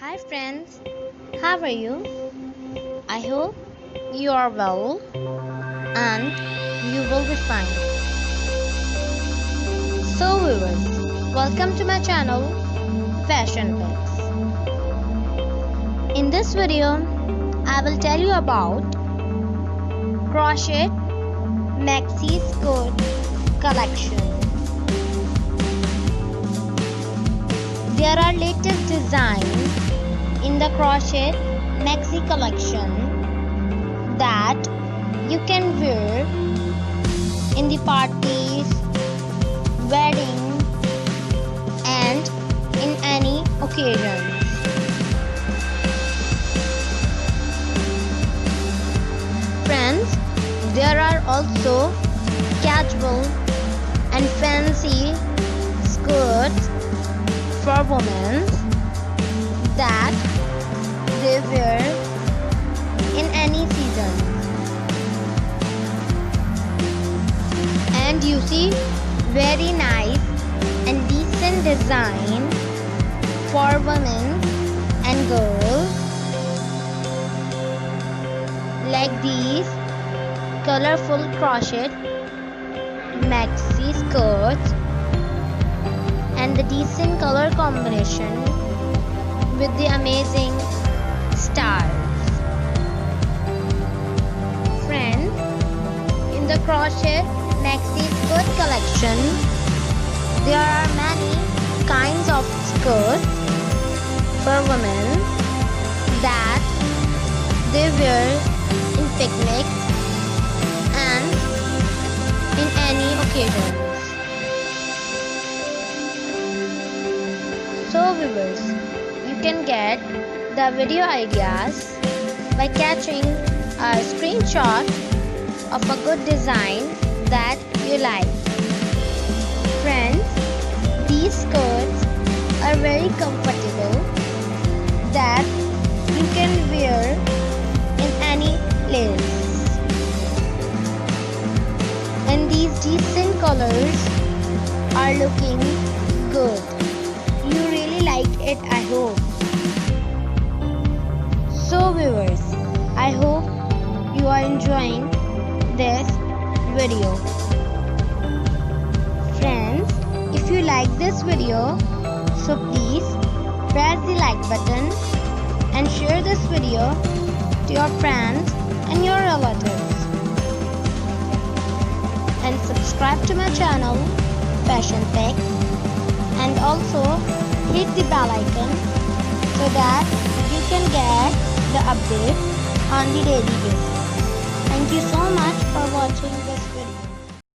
Hi friends, how are you? I hope you are well and you will be fine. So viewers, welcome to my channel Fashion Pics. In this video, I will tell you about crochet maxi skirt collection. There are latest designs in the crochet maxi collection that you can wear in the parties, wedding and in any occasions. Friends, there are also casual and fancy skirts for women that they wear in any season. And you see very nice and decent design for women and girls like these colorful crochet maxi skirts and the decent color combination with the amazing stars. Friends, in the crochet maxi skirt collection, there are many kinds of skirts for women that they wear in picnics and in any occasion. So viewers, you can get the video ideas by catching a screenshot of a good design that you like. Friends, these skirts are very comfortable that you can wear in any place. And these decent colors are looking good. You really like it, I hope. So viewers, I hope you are enjoying this video. Friends, if you like this video, so please press the like button and share this video to your friends and your relatives. And subscribe to my channel Fashion Pics. And also hit the bell icon so that you can get the updates on the daily basis. Thank you so much for watching this video.